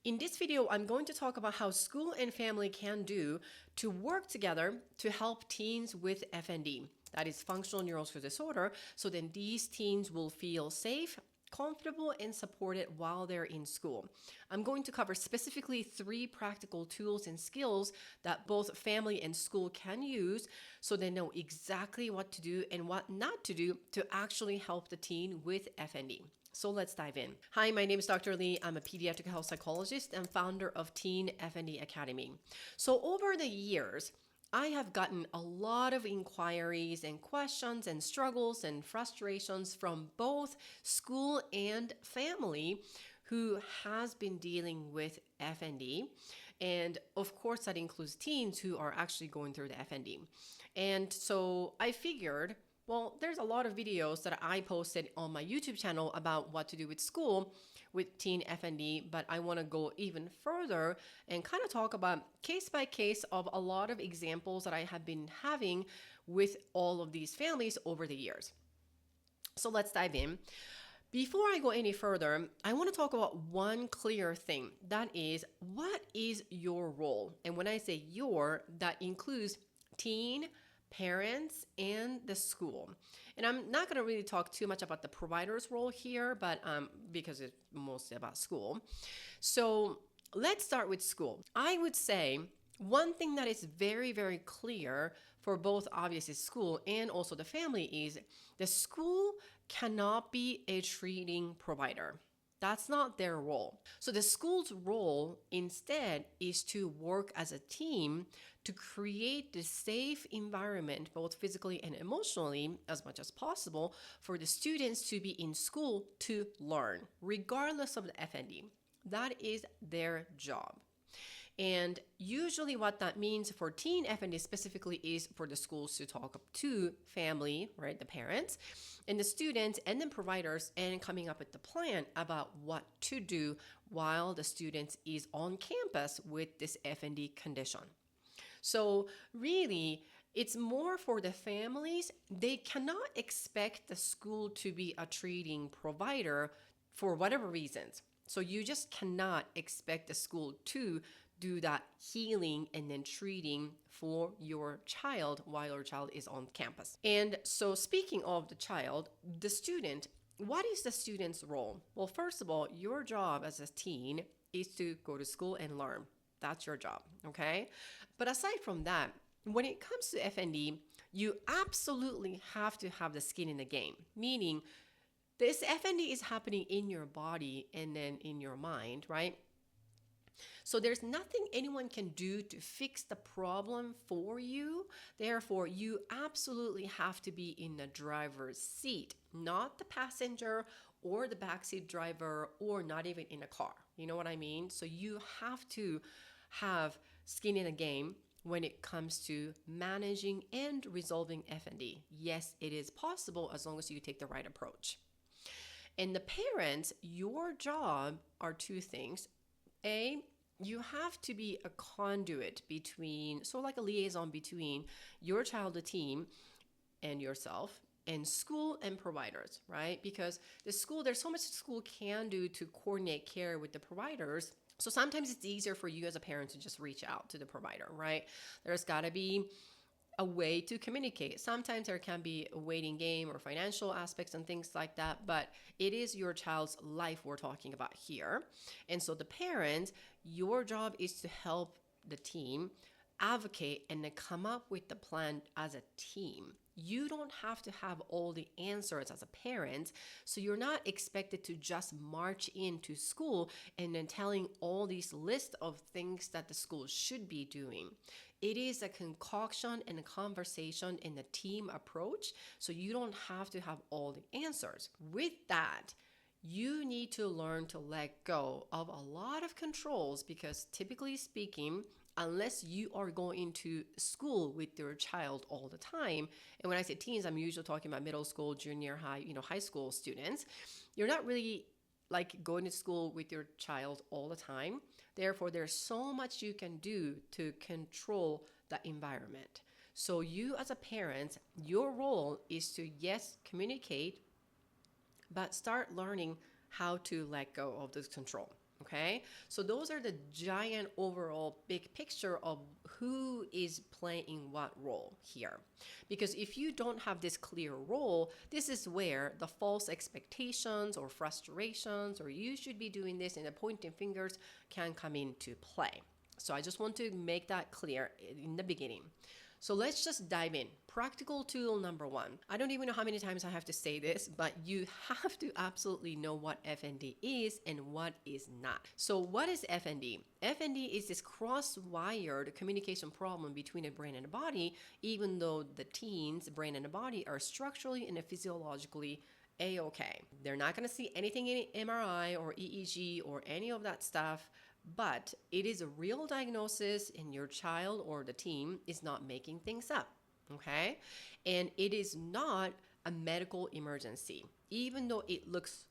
In this video, I'm going to talk about how school and family can do to work together to help teens with FND, that is Functional Neurological Disorder, so then these teens will feel safe, comfortable, and supported while they're in school. I'm going to cover specifically 3 practical tools and skills that both family and school can use so they know exactly what to do and what not to do to actually help the teen with FND. So let's dive in. Hi, my name is Dr. Lee. I'm a pediatric health psychologist and founder of Teen FND Academy. So over the years, I have gotten a lot of inquiries and questions and struggles and frustrations from both school and family who has been dealing with FND. And of course, that includes teens who are actually going through the FND. And so I figured, well, there's a lot of videos that I posted on my YouTube channel about what to do with school with teen FND, but I want to go even further and kind of talk about case by case of a lot of examples that I have been having with all of these families over the years. So let's dive in. Before I go any further, I want to talk about one clear thing. That is, what is your role? And when I say your, that includes teen, parents, and the school. And I'm not going to really talk too much about the provider's role here, but because it's mostly about school. So let's start with school. I would say one thing that is very, very clear for both obviously school and also the family is the school cannot be a treating provider. That's not their role. So the school's role instead is to work as a team to create the safe environment, both physically and emotionally, as much as possible, for the students to be in school to learn, regardless of the FND. That is their job. And usually what that means for teen FND specifically is for the schools to talk to family, right, the parents, and the students and then providers, and coming up with the plan about what to do while the student is on campus with this FND condition. So really, it's more for the families. They cannot expect the school to be a treating provider for whatever reasons. So you just cannot expect the school to do that healing and then treating for your child while your child is on campus. And so speaking of the child, the student, what is the student's role? Well, first of all, your job as a teen is to go to school and learn. That's your job, okay? But aside from that, when it comes to FND, you absolutely have to have the skin in the game, meaning this FND is happening in your body and then in your mind, right? So there's nothing anyone can do to fix the problem for you. Therefore, you absolutely have to be in the driver's seat, not the passenger or the backseat driver or not even in a car. You know what I mean? So you have to have skin in the game when it comes to managing and resolving FND. Yes, it is possible as long as you take the right approach. And the parents, your job are 2 things. A, you have to be a conduit between, so like a liaison between your child, the team, and yourself, and school and providers, right? Because the school, there's so much school can do to coordinate care with the providers. So sometimes it's easier for you as a parent to just reach out to the provider, right? There's got to be a way to communicate. Sometimes there can be a waiting game or financial aspects and things like that, but it is your child's life we're talking about here. And so the parent, your job is to help the team advocate and then come up with the plan as a team. You don't have to have all the answers as a parent, so you're not expected to just march into school and then telling all these lists of things that the school should be doing. It is a concoction and a conversation in the team approach, so you don't have to have all the answers. With that, you need to learn to let go of a lot of controls because typically speaking, unless you are going to school with your child all the time, and when I say teens, I'm usually talking about middle school, junior high, high school students, you're not really like going to school with your child all the time. Therefore, there's so much you can do to control the environment. So you as a parent, your role is to, yes, communicate, but start learning how to let go of this control. Okay, so those are the giant overall big picture of who is playing what role here. Because if you don't have this clear role, this is where the false expectations or frustrations, or you should be doing this, and the pointing fingers can come into play. So I just want to make that clear in the beginning. So let's just dive in. Practical tool number one. I don't even know how many times I have to say this, but you have to absolutely know what FND is and what is not. So what is FND? FND is this cross-wired communication problem between the brain and the body, even though the teen's brain and the body are structurally and physiologically A-okay. They're not going to see anything in MRI or EEG or any of that stuff, but it is a real diagnosis, and your child or the teen is not making things up, okay? And it is not a medical emergency, even though it looks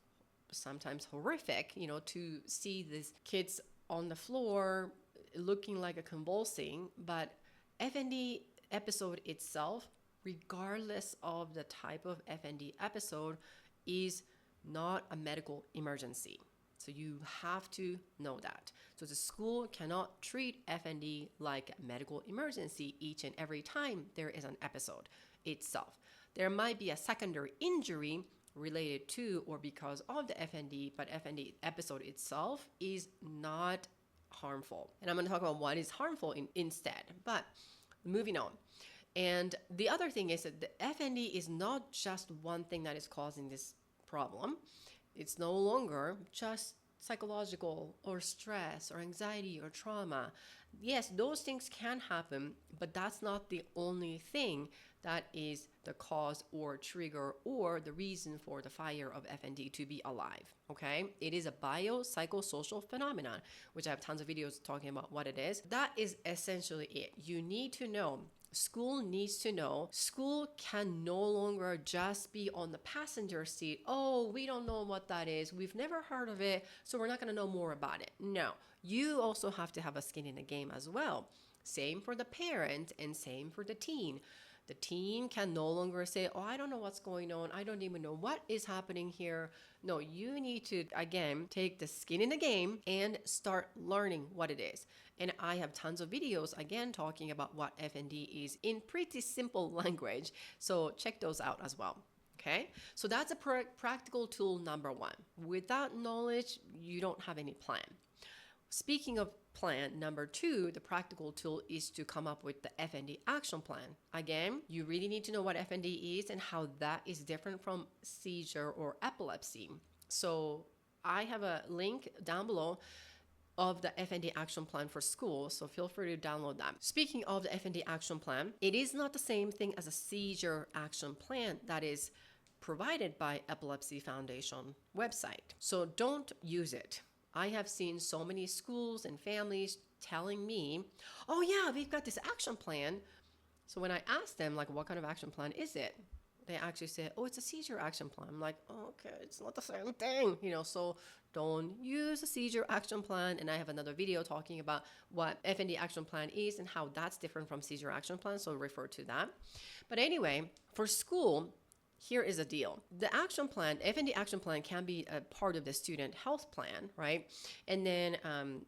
sometimes horrific, to see these kids on the floor looking like a convulsing, but FND episode itself, regardless of the type of FND episode, is not a medical emergency. So you have to know that. So the school cannot treat FND like a medical emergency each and every time there is an episode itself. There might be a secondary injury related to or because of the FND, but FND episode itself is not harmful. And I'm going to talk about what is harmful instead. But moving on. And the other thing is that the FND is not just one thing that is causing this problem. It's no longer just psychological or stress or anxiety or trauma. Yes, those things can happen, but that's not the only thing that is the cause or trigger or the reason for the fire of FND to be alive, okay? It is a biopsychosocial phenomenon, which I have tons of videos talking about what it is. That is essentially it. You need to know. School needs to know. School can no longer just be on the passenger seat. Oh, we don't know what that is. We've never heard of it, so we're not going to know more about it. No, you also have to have a skin in the game as well. Same for the parent and same for the teen. The teen can no longer say, oh, I don't know what's going on. I don't even know what is happening here. No, you need to, again, take the skin in the game and start learning what it is. And I have tons of videos, again, talking about what FND is in pretty simple language. So check those out as well. Okay, so that's a practical tool number one. Without knowledge, you don't have any plan. Speaking of plan, number two, the practical tool is to come up with the FND action plan. Again, you really need to know what FND is and how that is different from seizure or epilepsy. So I have a link down below of the FND action plan for school, so feel free to download that. Speaking of the FND action plan, it is not the same thing as a seizure action plan that is provided by Epilepsy Foundation website. So don't use it. I have seen so many schools and families telling me, oh yeah, we've got this action plan. So when I ask them, like, what kind of action plan is it? They actually say, oh, it's a seizure action plan. I'm like, oh, okay, it's not the same thing, so don't use a seizure action plan. And I have another video talking about what FND action plan is and how that's different from seizure action plan. So refer to that. But anyway, for school, here is a deal. The action plan, FND action plan, can be a part of the student health plan, right? And then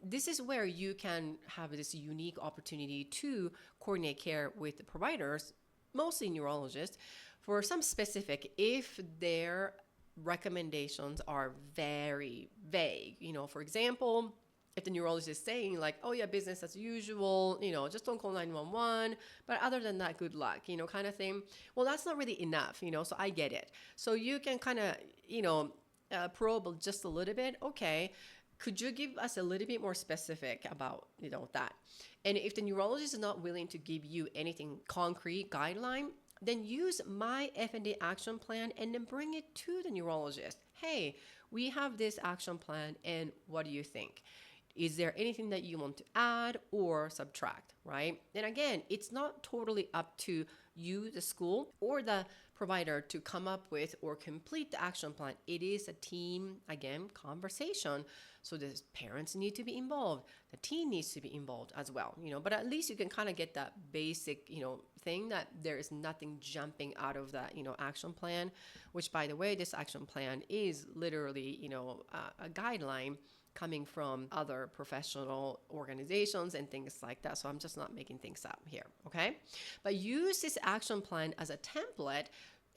this is where you can have this unique opportunity to coordinate care with the providers, mostly neurologists, for some specific, if their recommendations are very vague. For example, if the neurologist is saying like, oh yeah, business as usual, just don't call 911, but other than that, good luck, kind of thing. Well, that's not really enough, so I get it. So you can kind of, probe just a little bit. Okay, could you give us a little bit more specific about, that? And if the neurologist is not willing to give you anything concrete guideline, then use my FND action plan and then bring it to the neurologist. Hey, we have this action plan, and what do you think? Is there anything that you want to add or subtract, right? And again, it's not totally up to you, the school, or the provider to come up with or complete the action plan. It is a team, again, conversation. So the parents need to be involved. The teen needs to be involved as well, but at least you can kind of get that basic, thing that there is nothing jumping out of that, action plan, which, by the way, this action plan is literally, a guideline coming from other professional organizations and things like that. So I'm just not making things up here, okay? But use this action plan as a template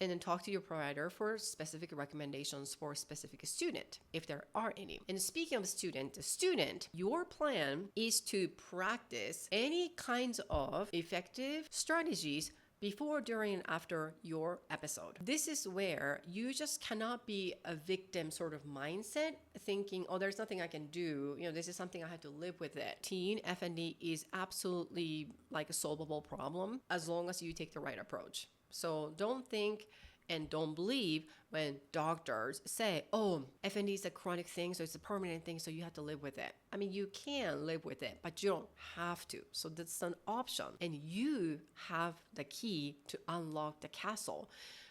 and then talk to your provider for specific recommendations for a specific student, if there are any. And speaking of the student, your plan is to practice any kinds of effective strategies before, during, and after your episode. This is where you just cannot be a victim sort of mindset, thinking, oh, there's nothing I can do. This is something I have to live with it. Teen FND is absolutely like a solvable problem as long as you take the right approach. So don't think and don't believe when doctors say, oh, FND is a chronic thing, so it's a permanent thing, so you have to live with it. I mean, you can live with it, but you don't have to. So that's an option. And you have the key to unlock the castle,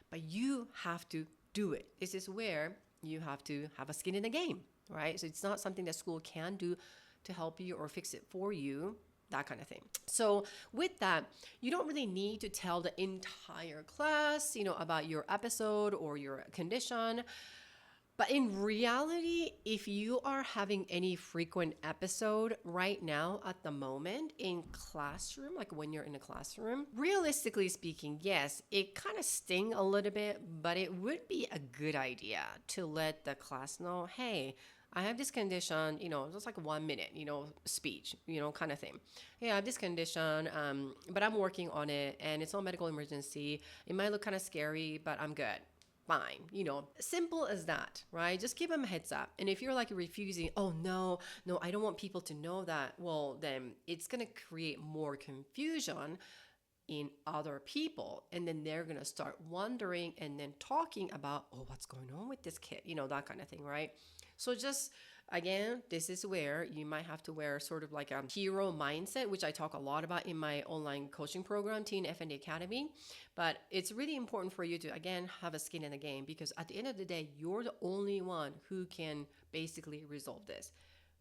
but you have to do it. This is where you have to have a skin in the game, right? So it's not something that school can do to help you or fix it for you. That kind of thing. So with that, you don't really need to tell the entire class, about your episode or your condition. But in reality, if you are having any frequent episode right now at the moment in classroom, like when you're in a classroom, realistically speaking, yes, it kind of sting a little bit, but it would be a good idea to let the class know, hey, I have this condition, just like 1 minute, speech, kind of thing. Hey, I have this condition, but I'm working on it and it's not a medical emergency. It might look kind of scary, but I'm good. Fine. Simple as that, right? Just give them a heads up. And if you're like refusing, oh, no, I don't want people to know that. Well, then it's going to create more confusion in other people. And then they're going to start wondering and then talking about, oh, what's going on with this kid? That kind of thing, right? So just, again, this is where you might have to wear sort of like a hero mindset, which I talk a lot about in my online coaching program, Teen FND Academy. But it's really important for you to, again, have a skin in the game, because at the end of the day, you're the only one who can basically resolve this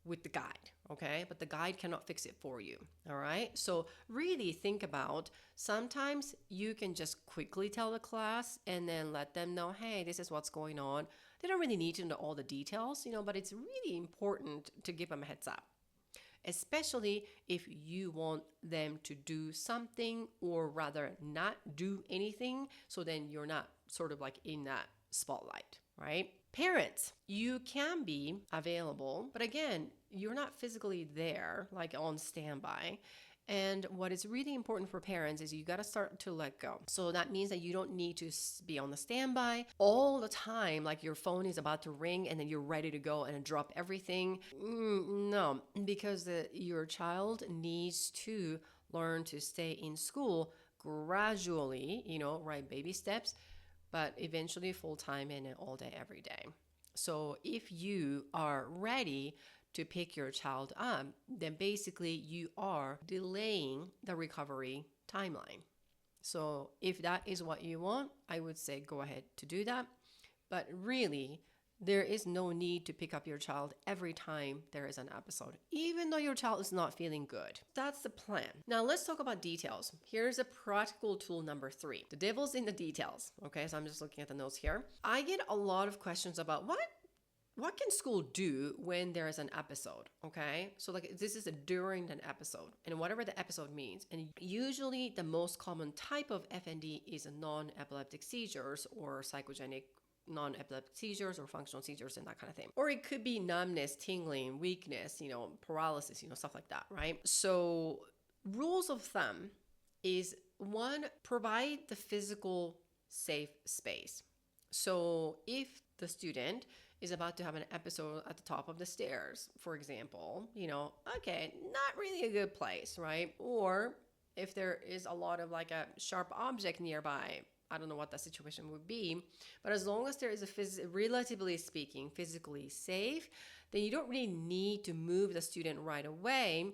with the guide, okay? But the guide cannot fix it for you, all right? So really think about, sometimes you can just quickly tell the class and then let them know, hey, this is what's going on. They don't really need to know all the details, but it's really important to give them a heads up, especially if you want them to do something or rather not do anything. So then you're not sort of like in that spotlight, right? Parents, you can be available, but again, you're not physically there, like on standby. And what is really important for parents is you got to start to let go. So that means that you don't need to be on the standby all the time, like your phone is about to ring and then you're ready to go and drop everything. No, because your child needs to learn to stay in school gradually, right? Baby steps, but eventually full time and all day, every day. So if you are ready to pick your child up, then basically you are delaying the recovery timeline. So if that is what you want, I would say go ahead to do that. But really, there is no need to pick up your child every time there is an episode, even though your child is not feeling good. That's the plan. Now let's talk about details. Here's a practical tool number 3. The devil's in the details. Okay, so I'm just looking at the notes here. I get a lot of questions about what can school do when there is an episode, okay? So like this is during an episode and whatever the episode means. And usually the most common type of FND is non-epileptic seizures or psychogenic non-epileptic seizures or functional seizures and that kind of thing. Or it could be numbness, tingling, weakness, paralysis, stuff like that, right? So rules of thumb is 1, provide the physical safe space. So if the student is about to have an episode at the top of the stairs, for example, okay, not really a good place, right? Or if there is a lot of like a sharp object nearby, I don't know what that situation would be, but as long as there is relatively speaking, physically safe, then you don't really need to move the student right away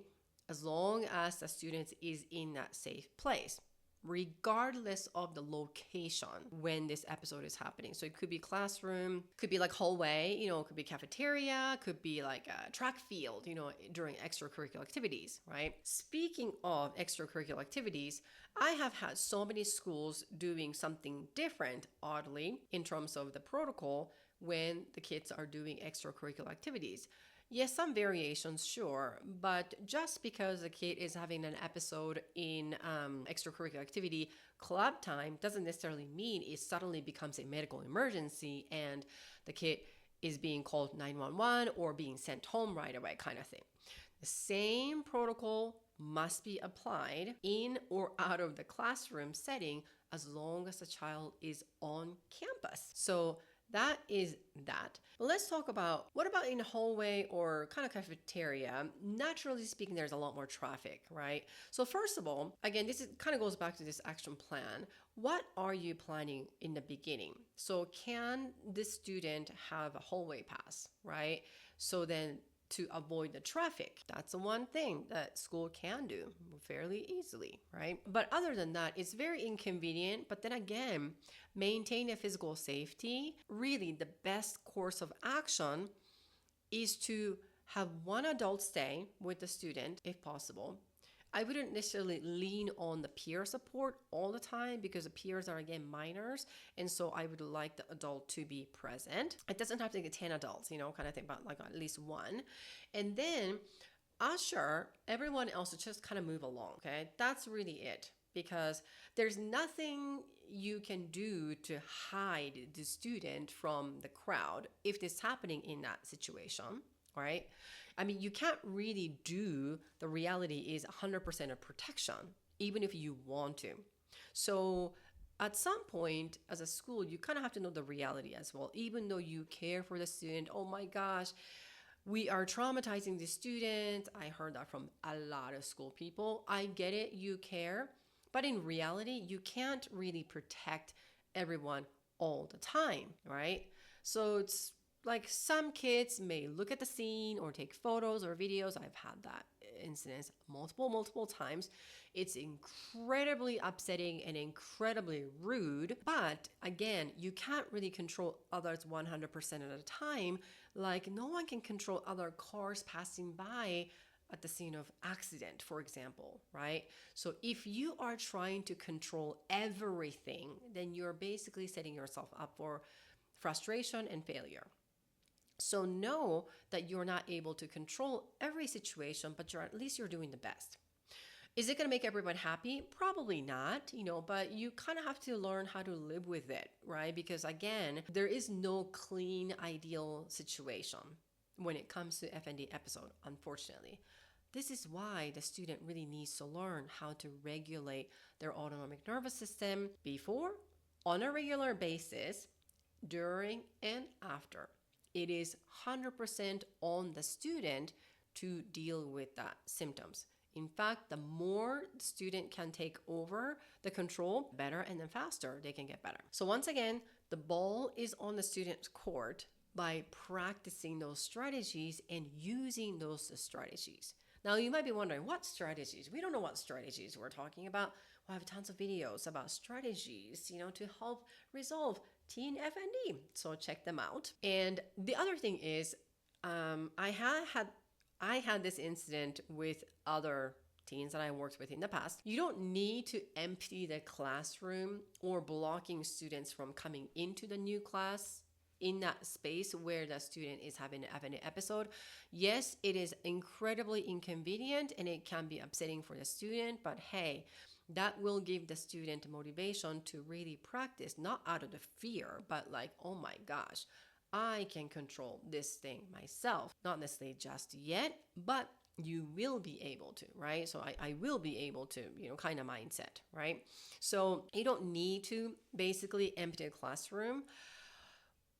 as long as the student is in that safe place, regardless of the location when this episode is happening. So it could be classroom, could be like hallway, it could be cafeteria, could be like a track field, during extracurricular activities, right? Speaking of extracurricular activities, I have had so many schools doing something different, oddly, in terms of the protocol when the kids are doing extracurricular activities. Yes, some variations, sure, but just because a kid is having an episode in extracurricular activity club time doesn't necessarily mean it suddenly becomes a medical emergency and the kid is being called 911 or being sent home right away, kind of thing. The same protocol must be applied in or out of the classroom setting as long as the child is on campus. So that is that. But let's talk about what about in hallway or kind of cafeteria? Naturally speaking, there's a lot more traffic, right? So first of all, again, this is, kind of goes back to this action plan. What are you planning in the beginning? So can this student have a hallway pass, right? So then to avoid the traffic. That's the one thing that school can do fairly easily, right? But other than that, it's very inconvenient. But then again, maintain a physical safety. Really, the best course of action is to have one adult stay with the student if possible. I wouldn't necessarily lean on the peer support all the time because the peers are, again, minors. And so I would like the adult to be present. It doesn't have to be 10 adults, kind of thing, but like at least one. And then usher everyone else to just kind of move along, okay? That's really it, because there's nothing you can do to hide the student from the crowd if this is happening in that situation, right? I mean, you can't really do, the reality is 100% of protection, even if you want to. So at some point as a school, you kind of have to know the reality as well. Even though you care for the student, oh my gosh, we are traumatizing the student. I heard that from a lot of school people. I get it, you care. But in reality, you can't really protect everyone all the time, right? So it's like some kids may look at the scene or take photos or videos. I've had that incidents multiple times. It's incredibly upsetting and incredibly rude. But again, you can't really control others 100% at a time. Like no one can control other cars passing by at the scene of accident, for example, right? So if you are trying to control everything, then you're basically setting yourself up for frustration and failure. So know that you're not able to control every situation, but at least you're doing the best. Is it going to make everyone happy? Probably not, but you kind of have to learn how to live with it, right? Because again, there is no clean, ideal situation when it comes to FND episode, unfortunately. This is why the student really needs to learn how to regulate their autonomic nervous system before, on a regular basis, during, and after. It is 100% on the student to deal with that symptoms. In fact, the more the student can take over the control, better and then faster they can get better. So once again, the ball is on the student's court by practicing those strategies and using those strategies. Now you might be wondering, what strategies? We don't know what strategies we're talking about. I have tons of videos about strategies, to help resolve teen FND. So check them out. And the other thing is, I had this incident with other teens that I worked with in the past. You don't need to empty the classroom or blocking students from coming into the new class in that space where the student is having an episode. Yes, it is incredibly inconvenient and it can be upsetting for the student, but hey, that will give the student motivation to really practice, not out of the fear, but like, oh my gosh, I can control this thing myself. Not necessarily just yet, but you will be able to, right? So I will be able to, kind of mindset, right? So you don't need to basically empty a classroom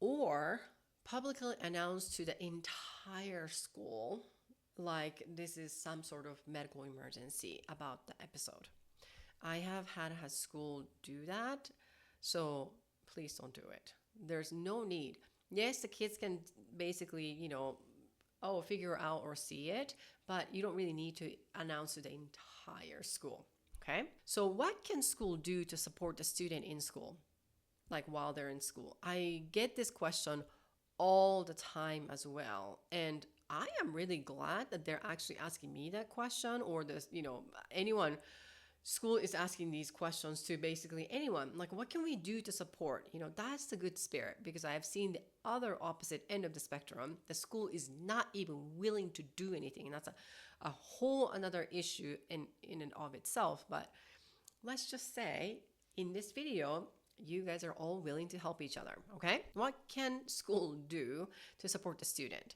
or publicly announce to the entire school like this is some sort of medical emergency about the episode. I have had a school do that, so please don't do it. There's no need. Yes, the kids can basically, figure out or see it, but you don't really need to announce to the entire school, okay? So what can school do to support the student in school, like while they're in school? I get this question all the time as well, and I am really glad that they're actually asking me that question, or this, anyone school is asking these questions to basically anyone, like, what can we do to support? That's the good spirit, because I have seen the other opposite end of the spectrum. The school is not even willing to do anything, and that's a whole another issue in and of itself. But let's just say in this video, you guys are all willing to help each other. Okay, what can school do to support the student?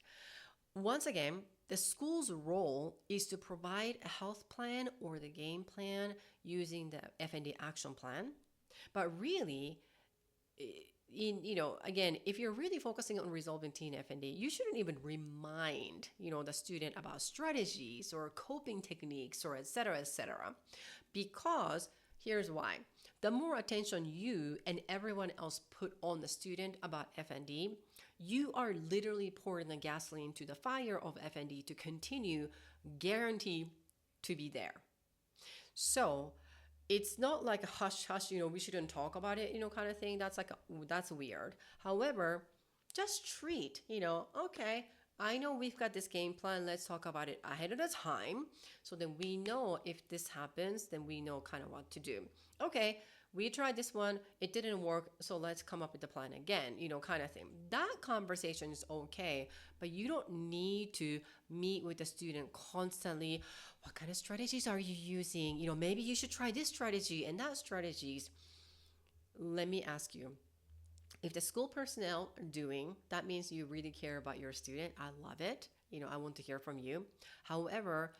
Once again, the school's role is to provide a health plan or the game plan using the FND action plan. But really, again, if you're really focusing on resolving teen FND, you shouldn't even remind, the student about strategies or coping techniques or et cetera, because here's why. The more attention you and everyone else put on the student about FND, you are literally pouring the gasoline to the fire of FND to continue, guarantee to be there. So it's not like a hush hush, we shouldn't talk about it, kind of thing. That's weird. However, just treat, okay, I know we've got this game plan. Let's talk about it ahead of the time. So then we know if this happens, then we know kind of what to do. Okay, we tried this one, it didn't work, so let's come up with the plan again, kind of thing. That conversation is okay, but you don't need to meet with the student constantly. What kind of strategies are you using? Maybe you should try this strategy and that strategies. Let me ask you, if the school personnel are doing, that means you really care about your student. I love it. I want to hear from you. However,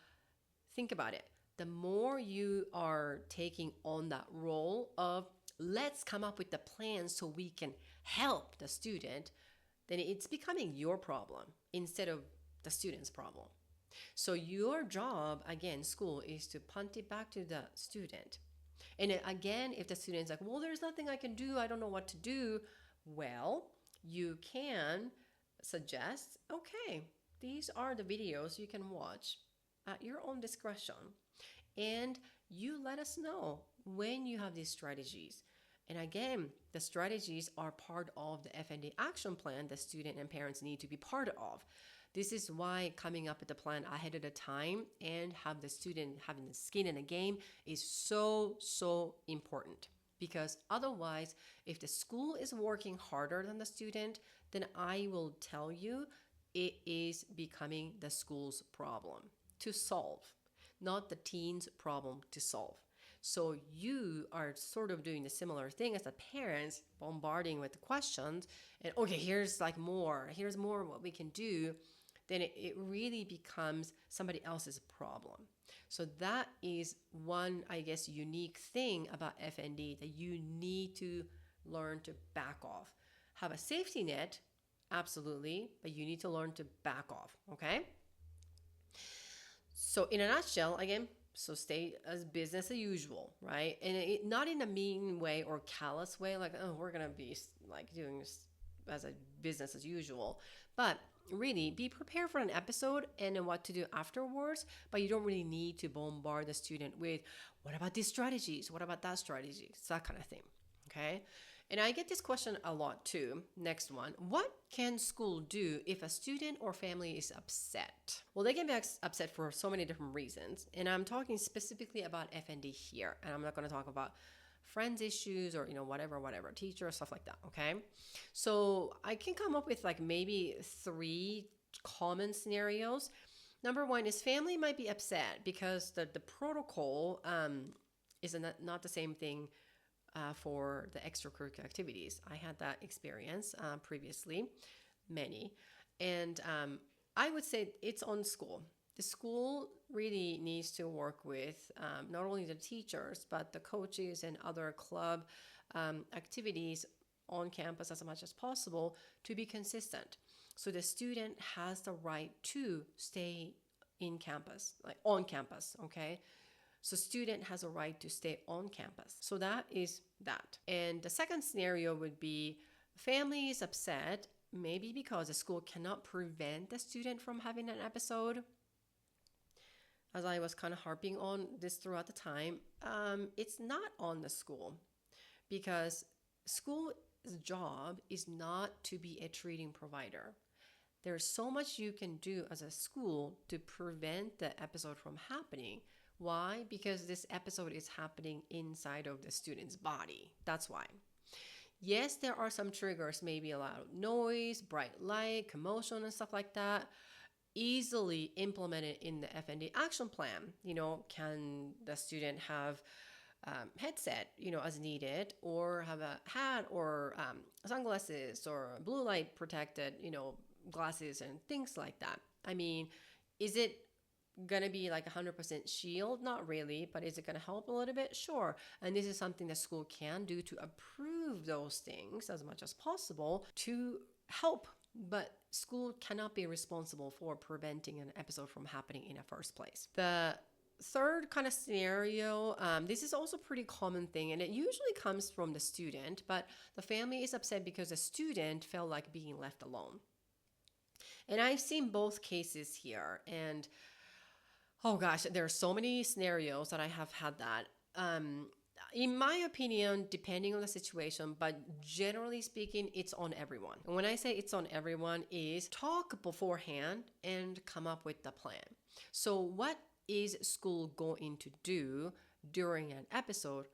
think about it. The more you are taking on that role of let's come up with the plan so we can help the student, then it's becoming your problem instead of the student's problem. So your job, again, school, is to punt it back to the student. And again, if the student's like, well, there's nothing I can do, I don't know what to do, well, you can suggest, okay, these are the videos you can watch at your own discretion. And you let us know when you have these strategies. And again, the strategies are part of the FND action plan the student and parents need to be part of. This is why coming up with the plan ahead of the time and have the student having the skin in the game is so, so important. Because otherwise, if the school is working harder than the student, then I will tell you it is becoming the school's problem to solve, not the teen's problem to solve. So you are sort of doing the similar thing as the parents, bombarding with the questions, and okay, here's more what we can do. Then it really becomes somebody else's problem. So that is one, I guess, unique thing about FND that you need to learn to back off. Have a safety net, absolutely, but you need to learn to back off, okay? So in a nutshell, again, so stay as business as usual, right? And not in a mean way or callous way, like, oh, we're going to be doing this as a business as usual. But really be prepared for an episode and what to do afterwards, but you don't really need to bombard the student with, what about these strategies? What about that strategy? It's that kind of thing, okay? And I get this question a lot too. Next one, what can school do if a student or family is upset? Well, they can be upset for so many different reasons. And I'm talking specifically about FND here. And I'm not going to talk about friends issues or, whatever, teacher, stuff like that, okay? So I can come up with maybe 3 common scenarios. Number one is family might be upset because the protocol is not the same thing for the extracurricular activities. I had that experience previously, many. And I would say it's on school. The school really needs to work with not only the teachers, but the coaches and other club activities on campus as much as possible to be consistent. So the student has the right to stay in campus, on campus, okay? So student has a right to stay on campus. So that is that. And the second scenario would be family is upset, maybe because the school cannot prevent the student from having an episode. As I was kind of harping on this throughout the time, it's not on the school, because school's job is not to be a treating provider. There's so much you can do as a school to prevent the episode from happening Why? Because this episode is happening inside of the student's body. That's why. Yes, there are some triggers, maybe a lot of noise, bright light, commotion, and stuff like that. Easily implemented in the FND action plan. Can the student have headset, as needed, or have a hat or sunglasses or blue light protected, glasses and things like that. I mean, is it gonna be like 100% shield? Not really, but is it gonna help a little bit? Sure. And this is something that school can do to approve those things as much as possible to help. But school cannot be responsible for preventing an episode from happening in the first place. The third kind of scenario, this is also a pretty common thing, and it usually comes from the student, but the family is upset because the student felt like being left alone. And I've seen both cases here, and oh gosh, there are so many scenarios that I have had that. In my opinion, depending on the situation, but generally speaking, it's on everyone. And when I say it's on everyone, is talk beforehand and come up with the plan. So what is school going to do during an episode?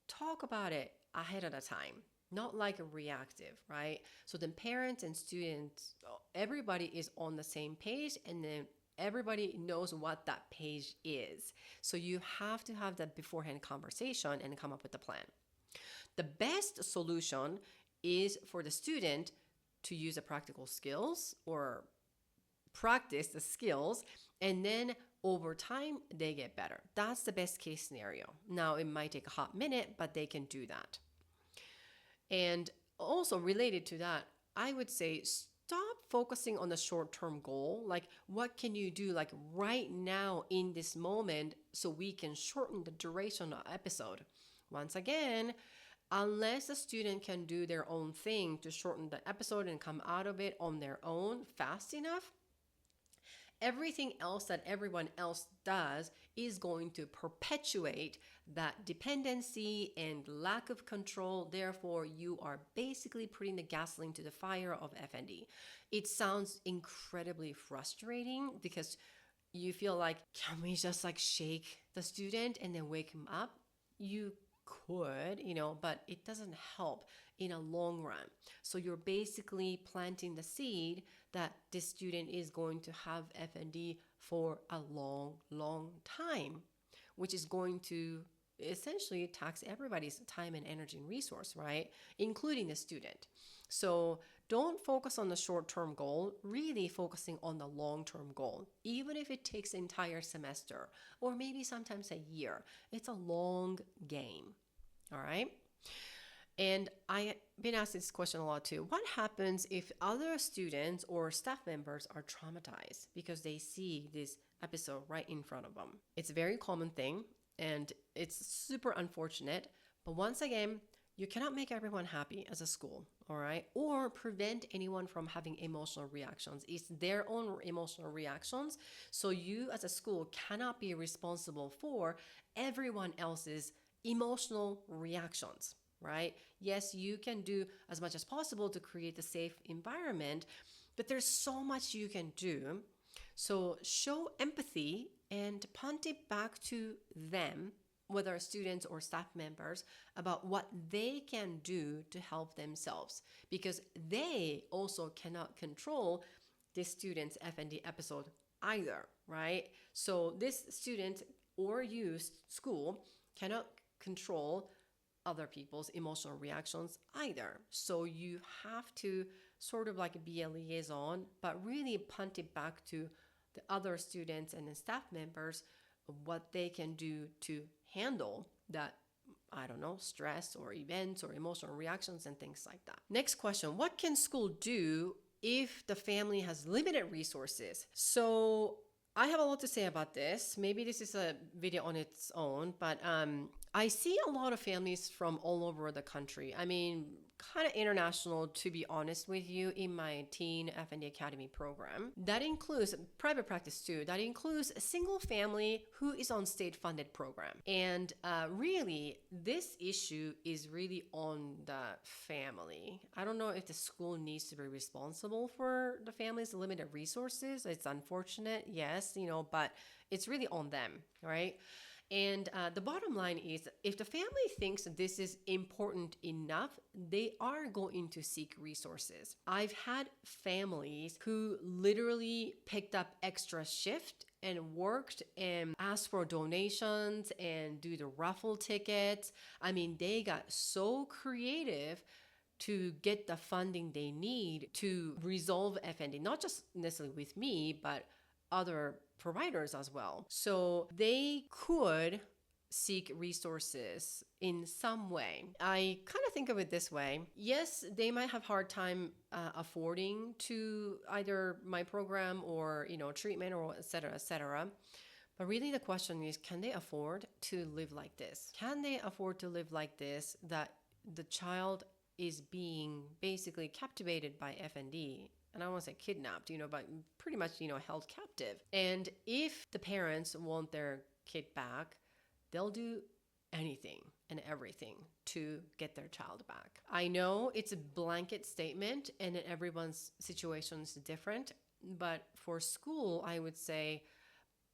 Talk about it ahead of the time, not like a reactive, right? So then parents and students, everybody is on the same page, and then everybody knows what that page is. So you have to have that beforehand conversation and come up with a plan. The best solution is for the student to use the practical skills or practice the skills, and then over time they get better. That's the best case scenario. Now it might take a hot minute, but they can do that. And also related to that, I would say stop focusing on the short-term goal. Like, what can you do like right now in this moment so we can shorten the duration of the episode? Once again, unless the student can do their own thing to shorten the episode and come out of it on their own fast enough, everything else that everyone else does is going to perpetuate that dependency and lack of control. Therefore, you are basically putting the gasoline to the fire of FND. It sounds incredibly frustrating because you feel like, can we just like shake the student and then wake him up? You could, but it doesn't help in a long run. So you're basically planting the seed that this student is going to have FND for a long, long time, which is going to essentially tax everybody's time and energy and resource, right? Including the student. So don't focus on the short-term goal, really focusing on the long-term goal, even if it takes an entire semester or maybe sometimes a year. It's a long game, all right? And I've been asked this question a lot too. What happens if other students or staff members are traumatized because they see this episode right in front of them? It's a very common thing and it's super unfortunate. But once again, you cannot make everyone happy as a school, all right? Or prevent anyone from having emotional reactions. It's their own emotional reactions. So you as a school cannot be responsible for everyone else's emotional reactions, right? Yes, you can do as much as possible to create a safe environment, but there's so much you can do. So show empathy and punt it back to them, whether students or staff members, about what they can do to help themselves, because they also cannot control this student's FND episode either, right? So this student or you, school, cannot control other people's emotional reactions either. So you have to sort of like be a liaison, but really punt it back to the other students and the staff members of what they can do to handle that, I don't know, stress or events or emotional reactions and things like that. Next question, what can school do if the family has limited resources? So I have a lot to say about this. Maybe this is a video on its own, but I see a lot of families from all over the country. I mean, kind of international, to be honest with you, in my teen FND Academy program. That includes private practice too. That includes a single family who is on state-funded program. And really, this issue is really on the family. I don't know if the school needs to be responsible for the family's limited resources. It's unfortunate, yes, but it's really on them, right? And the bottom line is, if the family thinks this is important enough, they are going to seek resources. I've had families who literally picked up extra shift and worked and asked for donations and do the raffle tickets. I mean, they got so creative to get the funding they need to resolve FND, not just necessarily with me, but other providers as well. So they could seek resources in some way. I kind of think of it this way. Yes, they might have hard time affording to either my program or, treatment or et cetera, et cetera. But really the question is, can they afford to live like this? Can they afford to live like this, that the child is being basically captivated by FND? And I don't want to say kidnapped, but pretty much, held captive. And if the parents want their kid back, they'll do anything and everything to get their child back. I know it's a blanket statement and everyone's situation is different, but for school, I would say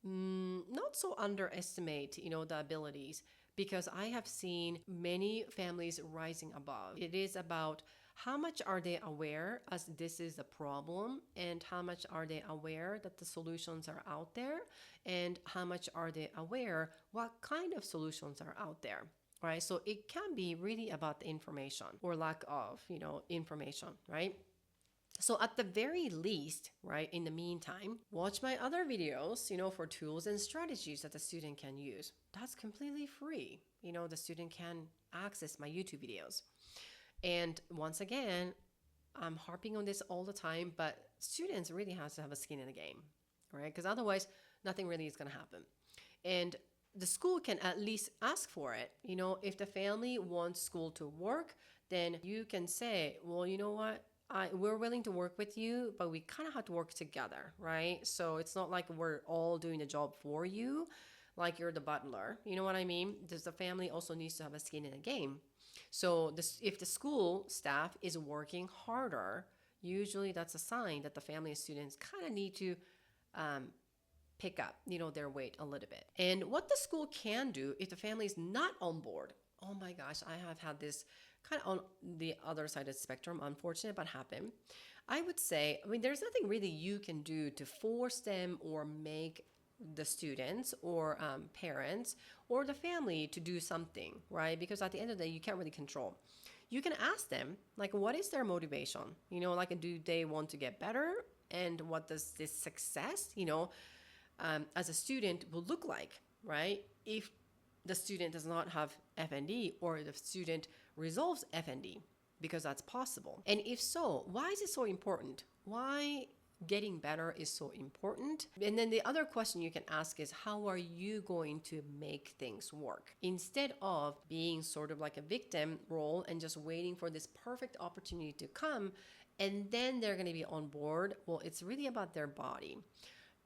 not so underestimate, the abilities, because I have seen many families rising above. It is about how much are they aware as this is a problem, and how much are they aware that the solutions are out there, and how much are they aware what kind of solutions are out there, right? So it can be really about the information or lack of, information, right? So at the very least, right, in the meantime, watch my other videos, for tools and strategies that the student can use. That's completely free. The student can access my YouTube videos. And once again, I'm harping on this all the time, but students really have to have a skin in the game, right? Because otherwise, nothing really is going to happen. And the school can at least ask for it. If the family wants school to work, then you can say, well, you know what? We're willing to work with you, but we kind of have to work together, right? So it's not like we're all doing the job for you, like you're the butler. You know what I mean? The family also needs to have a skin in the game. So if the school staff is working harder, usually that's a sign that the family and students kind of need to pick up, their weight a little bit. And what the school can do if the family is not on board. Oh my gosh, I have had this kind of on the other side of the spectrum, unfortunate, but happen. I would say, there's nothing really you can do to force them or make the students or parents or the family to do something, right? Because at the end of the day, you can't really control. You can ask them, like, what is their motivation? Do they want to get better? And what does this success, as a student will look like, right? If the student does not have FND or the student resolves FND, because that's possible. And if so, why is it so important? Why getting better is so important? And then the other question you can ask is, how are you going to make things work? Instead of being sort of like a victim role and just waiting for this perfect opportunity to come, and then they're going to be on board. Well, it's really about their body.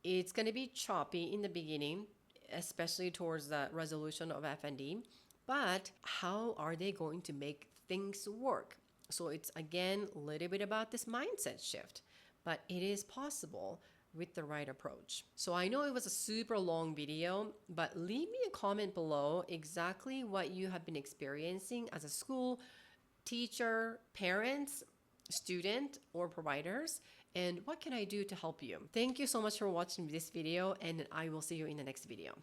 It's going to be choppy in the beginning, especially towards the resolution of FND. But how are they going to make things work? So it's, again, a little bit about this mindset shift. But it is possible with the right approach. So I know it was a super long video, but leave me a comment below exactly what you have been experiencing as a school, teacher, parents, student, or providers, and what can I do to help you? Thank you so much for watching this video, and I will see you in the next video.